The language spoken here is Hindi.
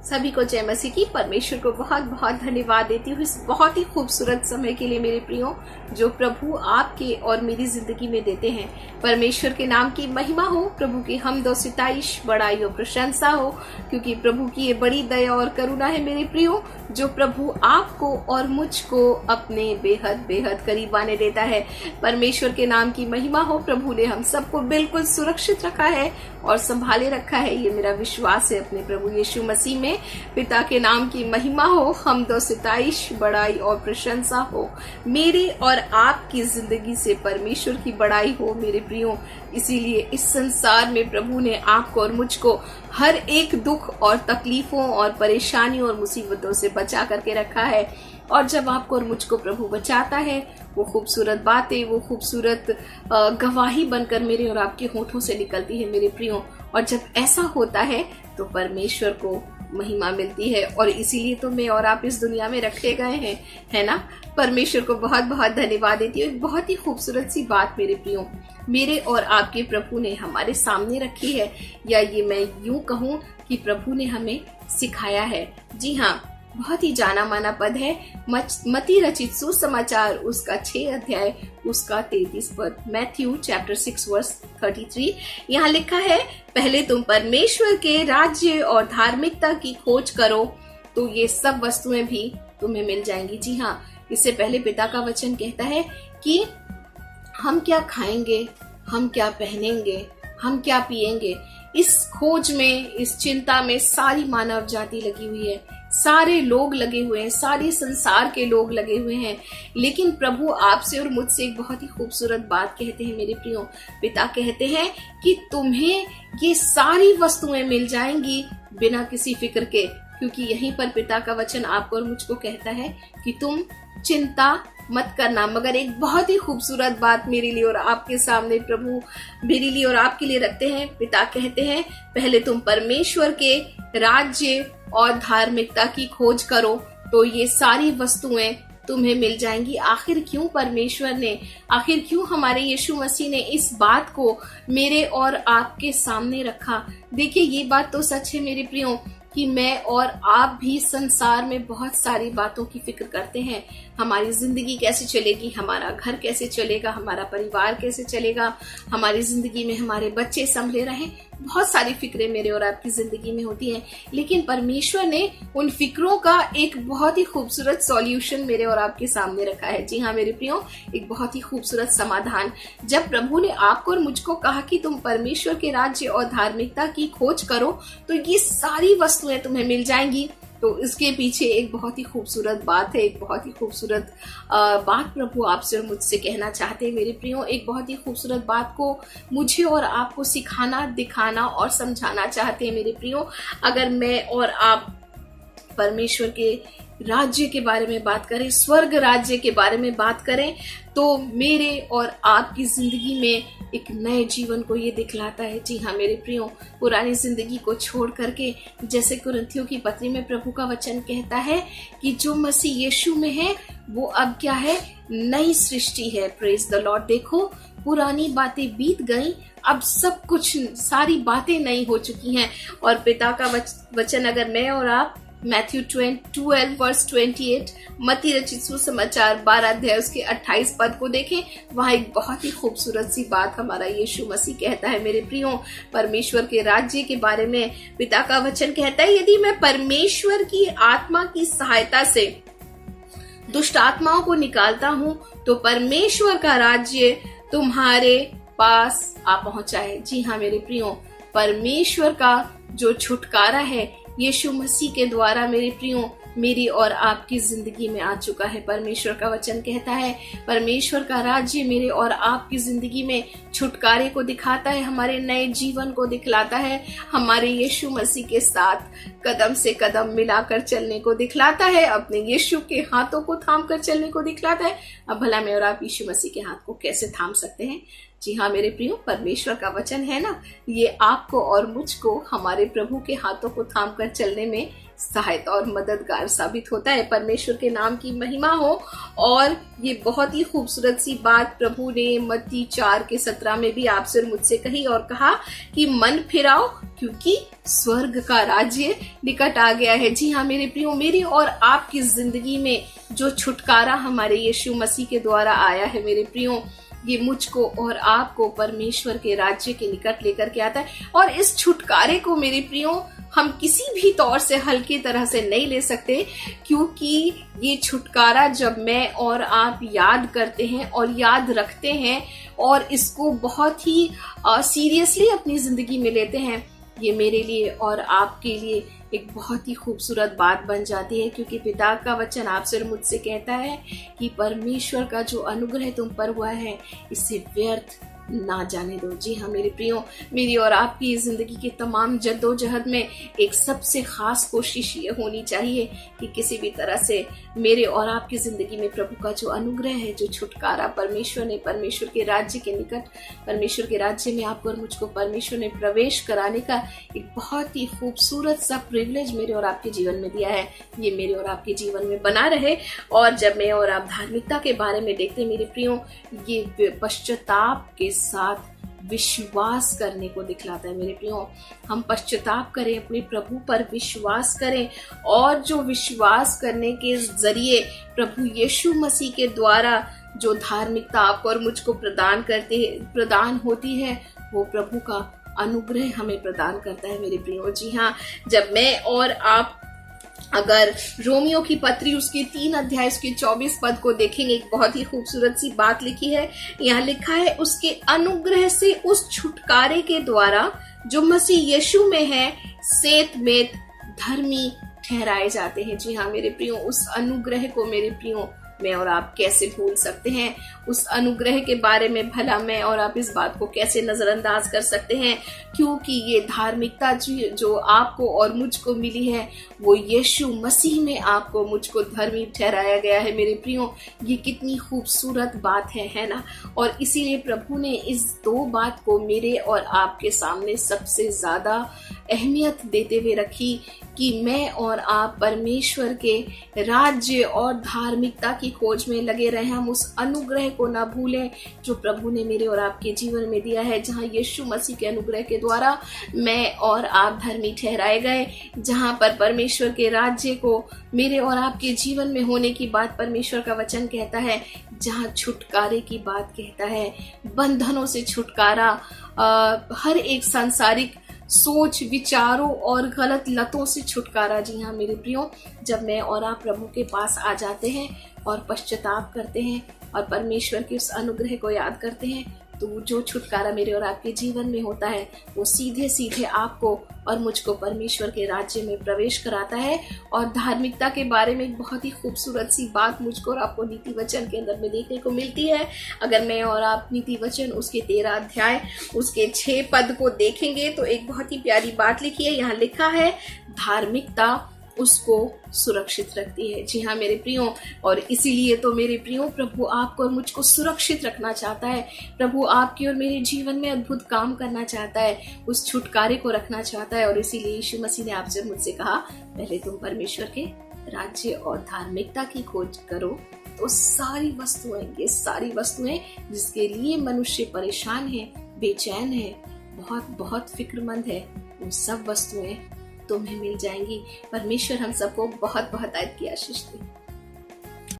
सभी को जय मसीह की। परमेश्वर को बहुत बहुत धन्यवाद देती हूँ इस बहुत ही खूबसूरत समय के लिए मेरे प्रियो, जो प्रभु आपके और मेरी जिंदगी में देते हैं। परमेश्वर के नाम की महिमा हो, प्रभु की हमद और सिताइश, बड़ाई और प्रशंसा हो, क्योंकि प्रभु की ये बड़ी दया और करुणा है मेरे प्रियो, जो प्रभु आपको और मुझको अपने बेहद बेहद करीब आने देता है। परमेश्वर के नाम की महिमा हो। प्रभु ने हम सबको बिल्कुल सुरक्षित रखा है और संभाले रखा है, ये मेरा विश्वास है अपने प्रभु यीशु मसीह में। पिता के नाम की महिमा हो, हमद और सिताइश, बड़ाई और प्रशंसा हो मेरे और आपकी जिंदगी से। परमेश्वर की बड़ाई हो मेरे प्रियो। इसीलिए इस संसार में प्रभु ने आपको और मुझको हर एक दुख और तकलीफों और परेशानियों और मुसीबतों से बचा करके रखा है। और जब आपको और मुझको प्रभु बचाता है, वो खूबसूरत बातें, वो खूबसूरत गवाही बनकर मेरे और आपके होठों से निकलती है मेरे प्रियो। और जब ऐसा होता है तो परमेश्वर को महिमा मिलती है, और इसीलिए तो मैं और आप इस दुनिया में रखे गए हैं, है ना। परमेश्वर को बहुत बहुत धन्यवाद देती हूँ। एक बहुत ही खूबसूरत सी बात मेरे प्रियो, मेरे और आपके प्रभु ने हमारे सामने रखी है, या ये मैं यूं कहूँ कि प्रभु ने हमें सिखाया है। जी हाँ, बहुत ही जाना माना पद है, मती रचित सुसमाचार उसका 6 अध्याय उसका 33 पद, मैथ्यू चैप्टर 6 वर्स 33। यहाँ लिखा है, पहले तुम परमेश्वर के राज्य और धार्मिकता की खोज करो तो ये सब वस्तुएं भी तुम्हें मिल जाएंगी। जी हाँ, इससे पहले पिता का वचन कहता है कि हम क्या खाएंगे, हम क्या पहनेंगे, हम क्या पिएंगे, इस खोज में, इस चिंता में सारी मानव जाति लगी हुई है, सारे लोग लगे हुए हैं, सारे संसार के लोग लगे हुए हैं। लेकिन प्रभु आपसे और मुझसे एक बहुत ही खूबसूरत बात कहते हैं मेरे प्रियो। पिता कहते हैं कि तुम्हें ये सारी वस्तुएं मिल जाएंगी बिना किसी फिक्र के, क्योंकि यहीं पर पिता का वचन आपको और मुझको कहता है कि तुम चिंता मत करना। मगर एक बहुत ही खूबसूरत बात मेरे लिए और आपके सामने प्रभु मेरे लिए और आपके लिए रखते हैं। पिता कहते हैं, पहले तुम परमेश्वर के राज्य और धार्मिकता की खोज करो तो ये सारी वस्तुएं तुम्हें मिल जाएंगी। आखिर क्यों परमेश्वर ने, आखिर क्यों हमारे यीशु मसीह ने इस बात को मेरे और आपके सामने रखा? देखिए, ये बात तो सच है मेरे प्रियो कि मैं और आप भी संसार में बहुत सारी बातों की फिक्र करते हैं। हमारी जिंदगी कैसे चलेगी, हमारा घर कैसे चलेगा, हमारा परिवार कैसे चलेगा, हमारी जिंदगी में हमारे बच्चे संभले रहें, बहुत सारी फिक्रें मेरे और आपकी जिंदगी में होती हैं। लेकिन परमेश्वर ने उन फिक्रों का एक बहुत ही खूबसूरत सॉल्यूशन मेरे और आपके सामने रखा है। जी हाँ मेरे प्रियो, एक बहुत ही खूबसूरत समाधान। जब प्रभु ने आपको और मुझको कहा कि तुम परमेश्वर के राज्य और धार्मिकता की खोज करो तो ये सारी वस्तुएं तुम्हें मिल जाएंगी, तो इसके पीछे एक बहुत ही खूबसूरत बात है, एक बहुत ही खूबसूरत बात प्रभु आपसे और मुझसे कहना चाहते हैं मेरे प्रियो। एक बहुत ही खूबसूरत बात को मुझे और आपको सिखाना, दिखाना और समझाना चाहते हैं मेरे प्रियो। अगर मैं और आप परमेश्वर के राज्य के बारे में बात करें, स्वर्ग राज्य के बारे में बात करें, तो मेरे और आपकी जिंदगी में एक नए जीवन को ये दिखलाता है। जी हाँ मेरे प्रियो, पुरानी जिंदगी को छोड़ करके, जैसे कुरिन्थियों की पत्री में प्रभु का वचन कहता है कि जो मसीह यीशु में है वो अब क्या है, नई सृष्टि है। Praise the Lord. देखो, पुरानी बातें बीत गई, अब सब कुछ, सारी बातें नई हो चुकी हैं। और पिता का वचन अगर मैं और आप मैथ्यू 12 वर्स 28, मती रचित सुसमाचार 12 अध्याय उसके 28 पद को देखें, वहां एक बहुत ही खूबसूरत सी बात हमारा यीशु मसीह कहता है मेरे प्रियो। परमेश्वर के राज्य के बारे में पिता का वचन कहता है, यदि मैं परमेश्वर की आत्मा की सहायता से दुष्ट आत्माओं को निकालता हूँ तो परमेश्वर का राज्य तुम्हारे पास आ पहुंचा है। जी हाँ मेरे प्रियो, परमेश्वर का जो छुटकारा है यीशु मसीह के द्वारा मेरे प्रियो मेरी और आपकी जिंदगी में आ चुका है। परमेश्वर का वचन कहता है, परमेश्वर का राज्य मेरे और आपकी जिंदगी में छुटकारे को दिखाता है, हमारे नए जीवन को दिखलाता है, हमारे यीशु मसीह के साथ कदम से कदम मिलाकर चलने को दिखलाता है, अपने यीशु के हाथों को थाम कर चलने को दिखलाता है। अब भला मैं और आप यीशु मसीह के हाथ को कैसे थाम सकते हैं? जी हाँ मेरे प्रियो, परमेश्वर का वचन है ना, ये आपको और मुझको हमारे प्रभु के हाथों को थाम कर चलने में सहायता और मददगार साबित होता है। परमेश्वर के नाम की महिमा हो। और ये बहुत ही खूबसूरत सी बात प्रभु ने मत्ती 4:17 में भी आपसे और मुझसे कही और कहा कि मन फिराओ क्योंकि स्वर्ग का राज्य निकट आ गया है। जी हाँ मेरे प्रियो, मेरी और आपकी जिंदगी में जो छुटकारा हमारे यीशु मसीह के द्वारा आया है मेरे प्रियो, ये मुझको और आपको परमेश्वर के राज्य के निकट लेकर के आता है। और इस छुटकारे को मेरे प्रियो हम किसी भी तौर से हल्की तरह से नहीं ले सकते, क्योंकि ये छुटकारा जब मैं और आप याद करते हैं और याद रखते हैं और इसको बहुत ही सीरियसली अपनी जिंदगी में लेते हैं, ये मेरे लिए और आपके लिए एक बहुत ही खूबसूरत बात बन जाती है। क्योंकि पिता का वचन आपसे और मुझसे कहता है कि परमेश्वर का जो अनुग्रह तुम पर हुआ है इसे व्यर्थ ना जाने दो। जी हाँ मेरे प्रियो, मेरी और आपकी जिंदगी के तमाम जद्दोजहद में एक सबसे खास कोशिश ये होनी चाहिए कि किसी भी तरह से मेरे और आपकी जिंदगी में प्रभु का जो अनुग्रह है, जो छुटकारा परमेश्वर ने परमेश्वर के राज्य के निकट, परमेश्वर के राज्य में आपको और मुझको परमेश्वर ने प्रवेश कराने का एक बहुत ही खूबसूरत सा प्रिविलेज मेरे और आपके जीवन में दिया है, ये मेरे और आपके जीवन में बना रहे। और जब मैं और आप धार्मिकता के बारे में देखते हैं मेरे प्रियो, ये पश्चाताप के साथ विश्वास करने को दिखलाता है मेरे प्रियो। हम पश्चाताप करें, अपने प्रभु पर विश्वास करें, और जो विश्वास करने के जरिए प्रभु यीशु मसीह के द्वारा जो धार्मिकता आपको और मुझको प्रदान होती है, वो प्रभु का अनुग्रह हमें प्रदान करता है मेरे प्रियो। जी हाँ, जब मैं और आप अगर रोमियो की पत्री उसके 3 अध्याय उसके 24 पद को देखेंगे, एक बहुत ही खूबसूरत सी बात लिखी है। यहाँ लिखा है, उसके अनुग्रह से उस छुटकारे के द्वारा जो मसीह यीशु में है सेतमेत धर्मी ठहराए जाते हैं। जी हाँ मेरे प्रियो, उस अनुग्रह को मेरे प्रियो मैं और आप कैसे भूल सकते हैं। उस अनुग्रह के बारे में भला मैं और आप इस बात को कैसे नजरअंदाज कर सकते हैं, क्योंकि ये धार्मिकता जो आपको और मुझको मिली है वो यीशु मसीह में आपको मुझको धर्मी ठहराया गया है मेरे प्रियो। ये कितनी खूबसूरत बात है ना। और इसीलिए प्रभु ने इस 2 बात को मेरे और आपके सामने सबसे ज्यादा अहमियत देते हुए रखी कि मैं और आप परमेश्वर के राज्य और धार्मिकता की खोज में लगे रहे। हम उस अनुग्रह को ना भूलें जो प्रभु ने मेरे और आपके जीवन में दिया है, जहाँ यीशु मसीह के अनुग्रह के द्वारा मैं और आप धर्मी ठहराए गए, जहाँ पर परमेश्वर के राज्य को मेरे और आपके जीवन में होने की बात परमेश्वर का वचन कहता है, जहाँ छुटकारे की बात कहता है, बंधनों से छुटकारा, हर एक सांसारिक सोच विचारों और गलत लतों से छुटकारा। जी हाँ मेरे प्रियो, जब मैं और आप प्रभु के पास आ जाते हैं और पश्चाताप करते हैं और परमेश्वर के उस अनुग्रह को याद करते हैं, तो जो छुटकारा मेरे और आपके जीवन में होता है वो सीधे सीधे आपको और मुझको परमेश्वर के राज्य में प्रवेश कराता है। और धार्मिकता के बारे में एक बहुत ही खूबसूरत सी बात मुझको और आपको नीति वचन के अंदर में देखने को मिलती है। अगर मैं और आप नीति वचन उसके 13 अध्याय उसके 6 पद को देखेंगे तो एक बहुत ही प्यारी बात लिखी है। यहाँ लिखा है, धार्मिकता उसको सुरक्षित रखती है। जी हाँ मेरे प्रियो, और इसीलिए तो मेरे प्रियो प्रभु आपको और मुझको सुरक्षित रखना चाहता है। प्रभु आपके और मेरे जीवन में अद्भुत काम करना चाहता है, उस छुटकारे को रखना चाहता है। और इसीलिए यीशु मसीह ने आपसे मुझसे कहा, पहले तुम परमेश्वर के राज्य और धार्मिकता की खोज करो तो सारी वस्तुएं जिसके लिए मनुष्य परेशान है, बेचैन है, बहुत फिक्रमंद है, वो सब वस्तुएं तुम्हें मिल जाएंगी। परमेश्वर हम सबको बहुत बहुत आयत की आशीष दे।